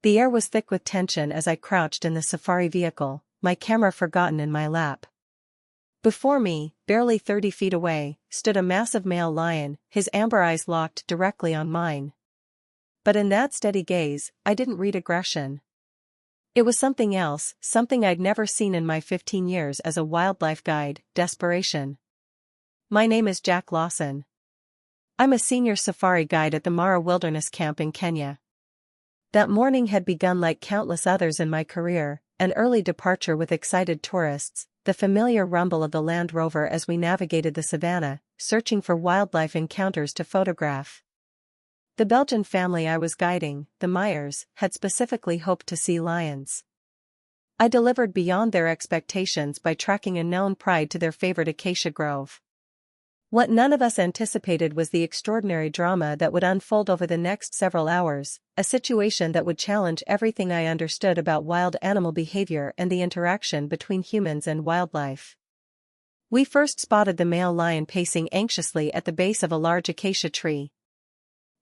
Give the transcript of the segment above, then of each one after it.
The air was thick with tension as I crouched in the safari vehicle, my camera forgotten in my lap. Before me, barely 30 feet away, stood a massive male lion, his amber eyes locked directly on mine. But in that steady gaze, I didn't read aggression. It was something else, something I'd never seen in my 15 years as a wildlife guide: desperation. My name is Jack Lawson. I'm a senior safari guide at the Mara Wilderness Camp in Kenya. That morning had begun like countless others in my career, an early departure with excited tourists, the familiar rumble of the Land Rover as we navigated the Savanna, searching for wildlife encounters to photograph. The Belgian family I was guiding, the Meyers, had specifically hoped to see lions. I delivered beyond their expectations by tracking a known pride to their favorite acacia grove. What none of us anticipated was the extraordinary drama that would unfold over the next several hours, a situation that would challenge everything I understood about wild animal behavior and the interaction between humans and wildlife. We first spotted the male lion pacing anxiously at the base of a large acacia tree.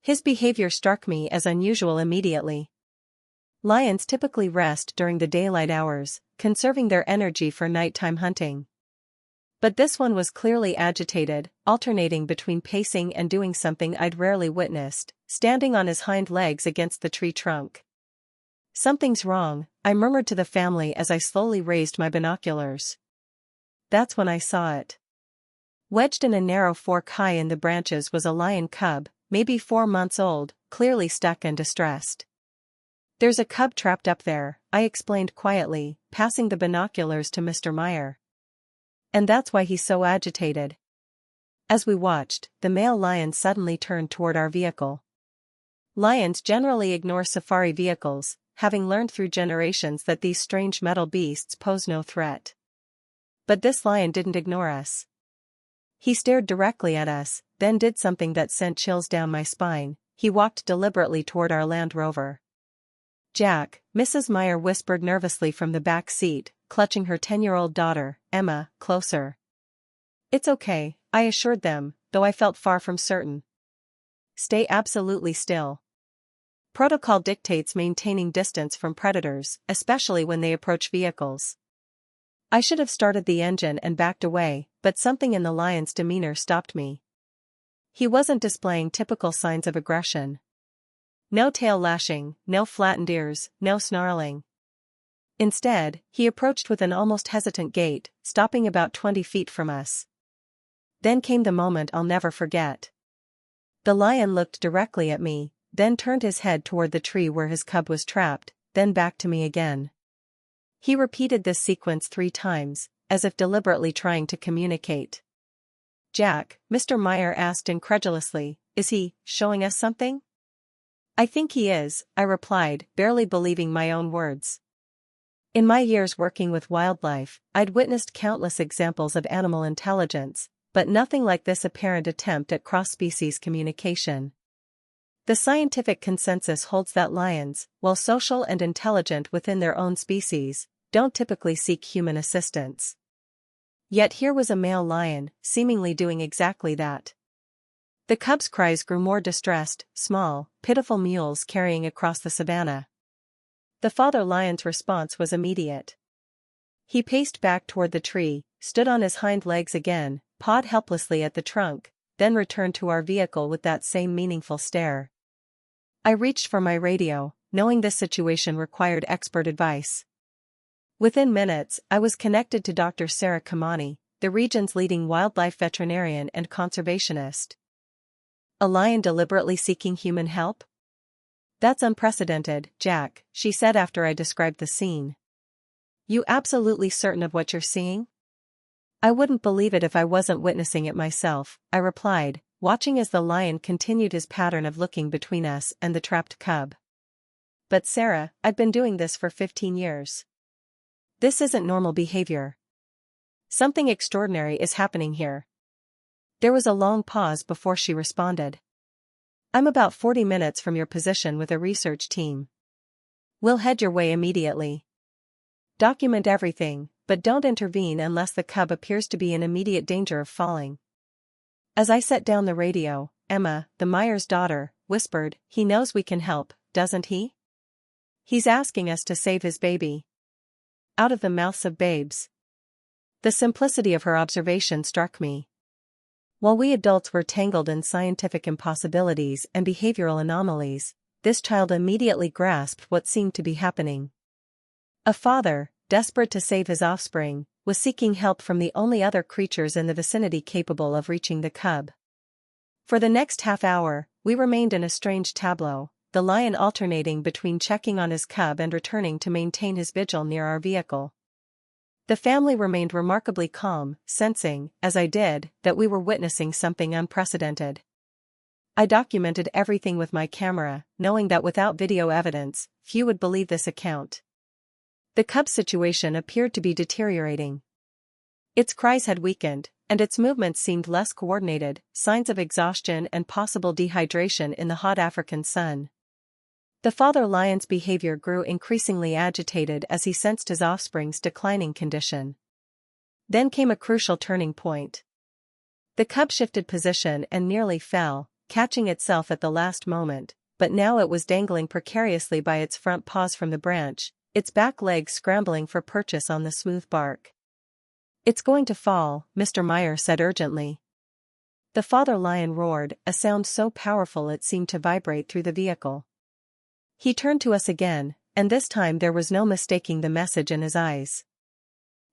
His behavior struck me as unusual immediately. Lions typically rest during the daylight hours, conserving their energy for nighttime hunting. But this one was clearly agitated, alternating between pacing and doing something I'd rarely witnessed, standing on his hind legs against the tree trunk. "Something's wrong," I murmured to the family as I slowly raised my binoculars. That's when I saw it. Wedged in a narrow fork high in the branches was a lion cub, maybe 4 months old, clearly stuck and distressed. "There's a cub trapped up there," I explained quietly, passing the binoculars to Mr. Meyer. "And that's why he's so agitated." As we watched, the male lion suddenly turned toward our vehicle. Lions generally ignore safari vehicles, having learned through generations that these strange metal beasts pose no threat. But this lion didn't ignore us. He stared directly at us, then did something that sent chills down my spine. He walked deliberately toward our Land Rover. "Jack," Mrs. Meyer whispered nervously from the back seat, clutching her 10-year-old daughter, Emma, closer. "It's okay," I assured them, though I felt far from certain. "Stay absolutely still. Protocol dictates maintaining distance from predators, especially when they approach vehicles." I should have started the engine and backed away, but something in the lion's demeanor stopped me. He wasn't displaying typical signs of aggression. No tail lashing, no flattened ears, no snarling. Instead, he approached with an almost hesitant gait, stopping about 20 feet from us. Then came the moment I'll never forget. The lion looked directly at me, then turned his head toward the tree where his cub was trapped, then back to me again. He repeated this sequence 3 times, as if deliberately trying to communicate. "Jack," Mr. Meyer asked incredulously, "is he showing us something?" "I think he is," I replied, barely believing my own words. In my years working with wildlife, I'd witnessed countless examples of animal intelligence, but nothing like this apparent attempt at cross-species communication. The scientific consensus holds that lions, while social and intelligent within their own species, don't typically seek human assistance. Yet here was a male lion, seemingly doing exactly that. The cub's cries grew more distressed, small, pitiful mewls carrying across the savanna. The father lion's response was immediate. He paced back toward the tree, stood on his hind legs again, pawed helplessly at the trunk, then returned to our vehicle with that same meaningful stare. I reached for my radio, knowing this situation required expert advice. Within minutes, I was connected to Dr. Sarah Kamani, the region's leading wildlife veterinarian and conservationist. "A lion deliberately seeking human help? That's unprecedented, Jack," she said after I described the scene. "You absolutely certain of what you're seeing?" "I wouldn't believe it if I wasn't witnessing it myself," I replied, watching as the lion continued his pattern of looking between us and the trapped cub. "But Sarah, I've been doing this for 15 years. This isn't normal behavior. Something extraordinary is happening here." There was a long pause before she responded. "I'm about 40 minutes from your position with a research team. We'll head your way immediately. Document everything, but don't intervene unless the cub appears to be in immediate danger of falling." As I set down the radio, Emma, the Meyer's daughter, whispered, "He knows we can help, doesn't he?" He's asking us to save his baby. Out of the mouths of babes. The simplicity of her observation struck me. While we adults were tangled in scientific impossibilities and behavioral anomalies, this child immediately grasped what seemed to be happening. A father, desperate to save his offspring, was seeking help from the only other creatures in the vicinity capable of reaching the cub. For the next half hour, we remained in a strange tableau, the lion alternating between checking on his cub and returning to maintain his vigil near our vehicle. The family remained remarkably calm, sensing, as I did, that we were witnessing something unprecedented. I documented everything with my camera, knowing that without video evidence, few would believe this account. The cub's situation appeared to be deteriorating. Its cries had weakened, and its movements seemed less coordinated, signs of exhaustion and possible dehydration in the hot African sun. The father lion's behavior grew increasingly agitated as he sensed his offspring's declining condition. Then came a crucial turning point. The cub shifted position and nearly fell, catching itself at the last moment, but now it was dangling precariously by its front paws from the branch, its back legs scrambling for purchase on the smooth bark. "It's going to fall," Mr. Meyer said urgently. The father lion roared, a sound so powerful it seemed to vibrate through the vehicle. He turned to us again, and this time there was no mistaking the message in his eyes.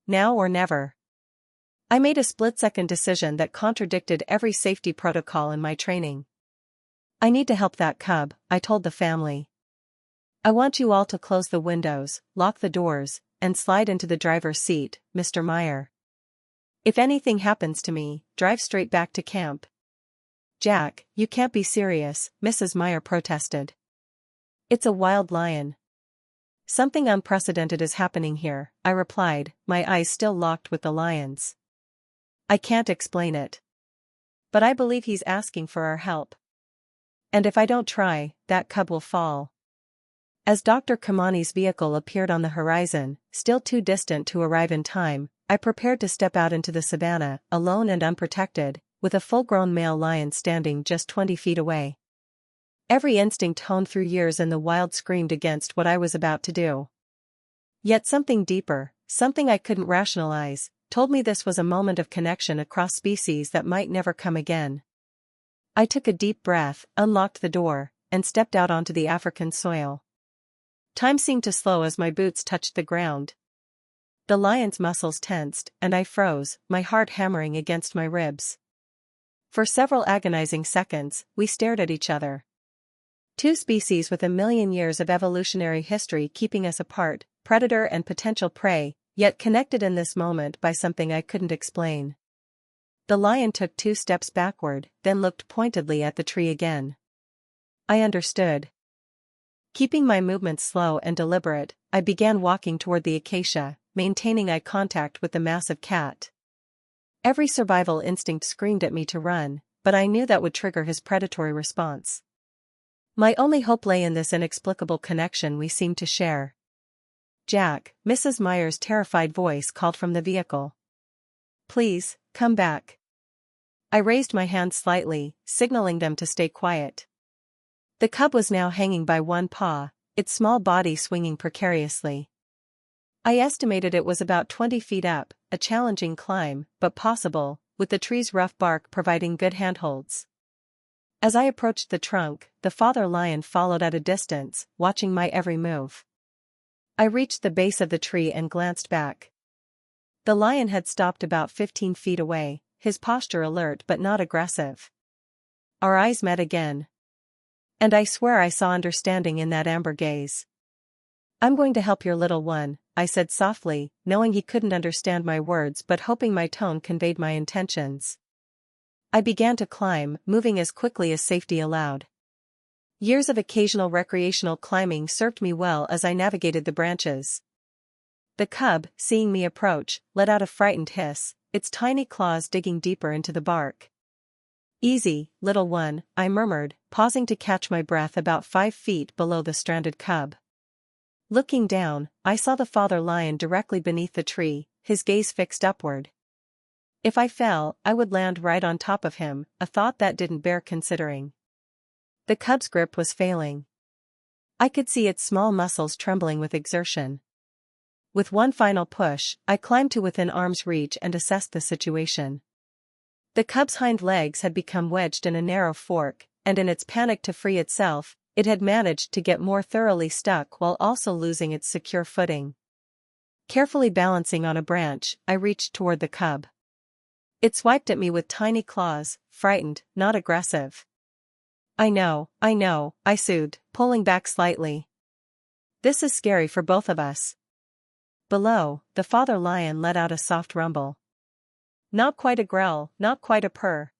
Now or never. I made a split-second decision that contradicted every safety protocol in my training. "I need to help that cub," I told the family. "I want you all to close the windows, lock the doors, and slide into the driver's seat, Mr. Meyer. If anything happens to me, drive straight back to camp." "Jack, you can't be serious," Mrs. Meyer protested. "It's a wild lion. Something unprecedented is happening here," I replied, my eyes still locked with the lion's. "I can't explain it. But I believe he's asking for our help. And if I don't try, that cub will fall." As Dr. Kamani's vehicle appeared on the horizon, still too distant to arrive in time, I prepared to step out into the savannah, alone and unprotected, with a full-grown male lion standing just 20 feet away. Every instinct honed through years in the wild screamed against what I was about to do. Yet something deeper, something I couldn't rationalize, told me this was a moment of connection across species that might never come again. I took a deep breath, unlocked the door, and stepped out onto the African soil. Time seemed to slow as my boots touched the ground. The lion's muscles tensed, and I froze, my heart hammering against my ribs. For several agonizing seconds, we stared at each other. Two species with a million years of evolutionary history keeping us apart, predator and potential prey, yet connected in this moment by something I couldn't explain. The lion took 2 steps backward, then looked pointedly at the tree again. I understood. Keeping my movements slow and deliberate, I began walking toward the acacia, maintaining eye contact with the massive cat. Every survival instinct screamed at me to run, but I knew that would trigger his predatory response. My only hope lay in this inexplicable connection we seemed to share. "Jack," Mrs. Meyer's terrified voice called from the vehicle. "Please, come back." I raised my hands slightly, signaling them to stay quiet. The cub was now hanging by one paw, its small body swinging precariously. I estimated it was about 20 feet up, a challenging climb, but possible, with the tree's rough bark providing good handholds. As I approached the trunk, the father lion followed at a distance, watching my every move. I reached the base of the tree and glanced back. The lion had stopped about 15 feet away, his posture alert but not aggressive. Our eyes met again. And I swear I saw understanding in that amber gaze. "I'm going to help your little one," I said softly, knowing he couldn't understand my words but hoping my tone conveyed my intentions. I began to climb, moving as quickly as safety allowed. Years of occasional recreational climbing served me well as I navigated the branches. The cub, seeing me approach, let out a frightened hiss, its tiny claws digging deeper into the bark. "Easy, little one," I murmured, pausing to catch my breath about 5 feet below the stranded cub. Looking down, I saw the father lion directly beneath the tree, his gaze fixed upward. If I fell, I would land right on top of him, a thought that didn't bear considering. The cub's grip was failing. I could see its small muscles trembling with exertion. With one final push, I climbed to within arm's reach and assessed the situation. The cub's hind legs had become wedged in a narrow fork, and in its panic to free itself, it had managed to get more thoroughly stuck while also losing its secure footing. Carefully balancing on a branch, I reached toward the cub. It swiped at me with tiny claws, frightened, not aggressive. I know, I soothed, pulling back slightly. This is scary for both of us. Below, the father lion let out a soft rumble. Not quite a growl, not quite a purr.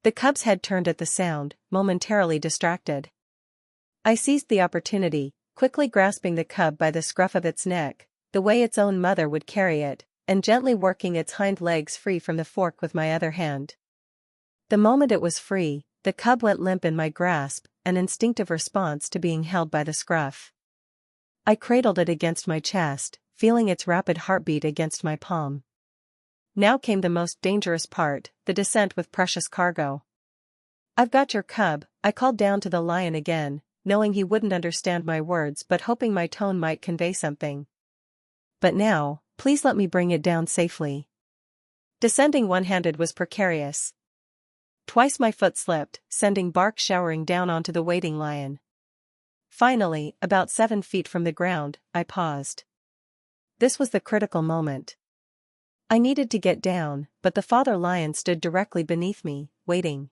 The cub's head turned at the sound, momentarily distracted. I seized the opportunity, quickly grasping the cub by the scruff of its neck, the way its own mother would carry it, and gently working its hind legs free from the fork with my other hand. The moment it was free, the cub went limp in my grasp, an instinctive response to being held by the scruff. I cradled it against my chest, feeling its rapid heartbeat against my palm. Now came the most dangerous part, the descent with precious cargo. I've got your cub, I called down to the lion again, knowing he wouldn't understand my words but hoping my tone might convey something. But now, please let me bring it down safely. Descending one-handed was precarious. Twice my foot slipped, sending bark showering down onto the waiting lion. Finally, about 7 feet from the ground, I paused. This was the critical moment. I needed to get down, but the father lion stood directly beneath me, waiting.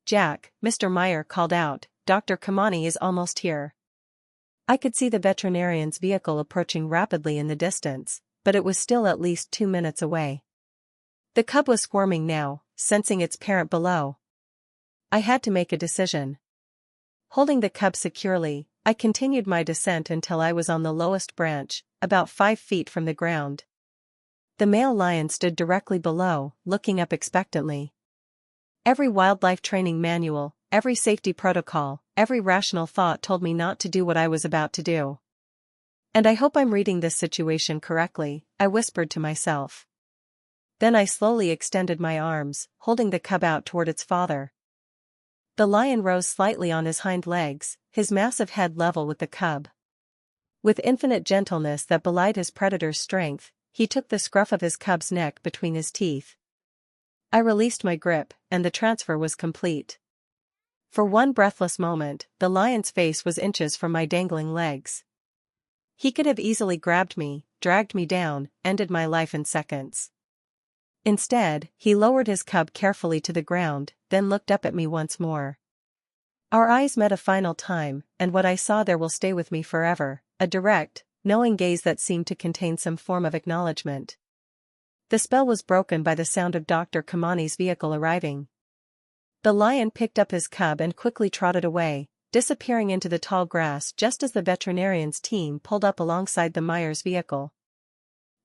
Jack, Mr. Meyer called out, Dr. Kamani is almost here. I could see the veterinarian's vehicle approaching rapidly in the distance, but it was still at least 2 minutes away. The cub was squirming now, sensing its parent below. I had to make a decision. Holding the cub securely, I continued my descent until I was on the lowest branch, about 5 feet from the ground. The male lion stood directly below, looking up expectantly. Every wildlife training manual, every safety protocol, every rational thought told me not to do what I was about to do. And I hope I'm reading this situation correctly, I whispered to myself. Then I slowly extended my arms, holding the cub out toward its father. The lion rose slightly on his hind legs, his massive head level with the cub. With infinite gentleness that belied his predator's strength, he took the scruff of his cub's neck between his teeth. I released my grip, and the transfer was complete. For one breathless moment, the lion's face was inches from my dangling legs. He could have easily grabbed me, dragged me down, ended my life in seconds. Instead, he lowered his cub carefully to the ground, then looked up at me once more. Our eyes met a final time, and what I saw there will stay with me forever, a direct, knowing gaze that seemed to contain some form of acknowledgement. The spell was broken by the sound of Dr. Kamani's vehicle arriving. The lion picked up his cub and quickly trotted away, disappearing into the tall grass just as the veterinarian's team pulled up alongside the Myers vehicle.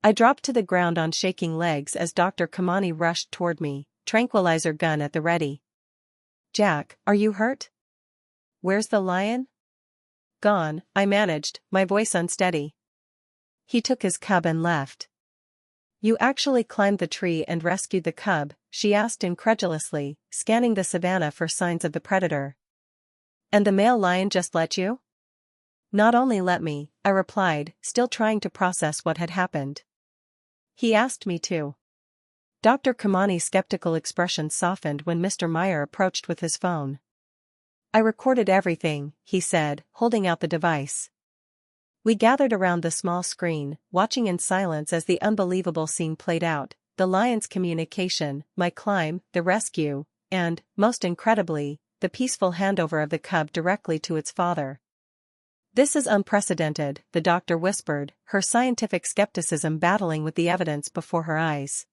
I dropped to the ground on shaking legs as Dr. Kamani rushed toward me, tranquilizer gun at the ready. Jack, are you hurt? Where's the lion? Gone, I managed, my voice unsteady. He took his cub and left. You actually climbed the tree and rescued the cub, she asked incredulously, scanning the savanna for signs of the predator. And the male lion just let you? Not only let me, I replied, still trying to process what had happened. He asked me to. Dr. Kamani's skeptical expression softened when Mr. Meyer approached with his phone. I recorded everything, he said, holding out the device. We gathered around the small screen, watching in silence as the unbelievable scene played out, the lion's communication, my climb, the rescue, and, most incredibly, the peaceful handover of the cub directly to its father. This is unprecedented, the doctor whispered, her scientific skepticism battling with the evidence before her eyes.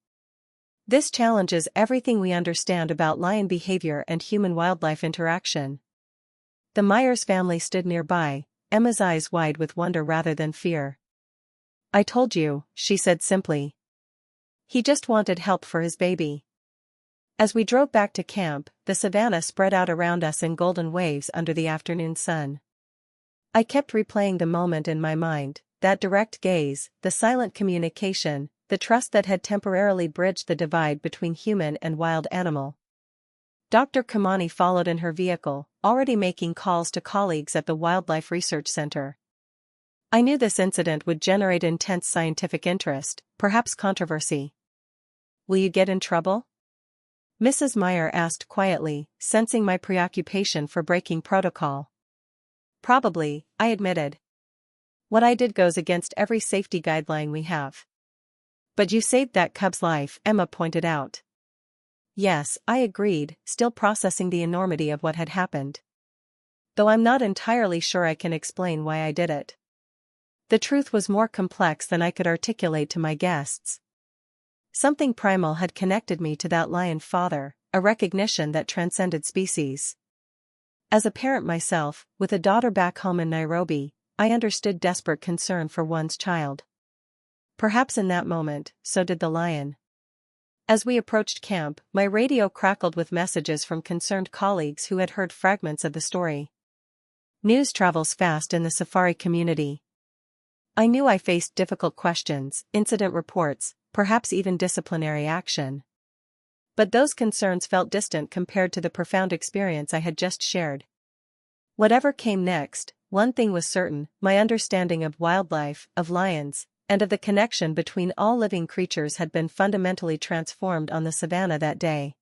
This challenges everything we understand about lion behavior and human-wildlife interaction. The Myers family stood nearby, Emma's eyes wide with wonder rather than fear. I told you, she said simply. He just wanted help for his baby. As we drove back to camp, the savanna spread out around us in golden waves under the afternoon sun. I kept replaying the moment in my mind, that direct gaze, the silent communication, the trust that had temporarily bridged the divide between human and wild animal. Dr. Kamani followed in her vehicle, already making calls to colleagues at the Wildlife Research Center. I knew this incident would generate intense scientific interest, perhaps controversy. "Will you get in trouble?" Mrs. Meyer asked quietly, sensing my preoccupation for breaking protocol. "Probably," I admitted. "What I did goes against every safety guideline we have." "But you saved that cub's life," Emma pointed out. "Yes," I agreed, still processing the enormity of what had happened. Though I'm not entirely sure I can explain why I did it. The truth was more complex than I could articulate to my guests. Something primal had connected me to that lion father, a recognition that transcended species. As a parent myself, with a daughter back home in Nairobi, I understood desperate concern for one's child. Perhaps in that moment, so did the lion. As we approached camp, my radio crackled with messages from concerned colleagues who had heard fragments of the story. News travels fast in the safari community. I knew I faced difficult questions, incident reports, perhaps even disciplinary action. But those concerns felt distant compared to the profound experience I had just shared. Whatever came next, one thing was certain: my understanding of wildlife, of lions, and of the connection between all living creatures had been fundamentally transformed on the Savanna that day.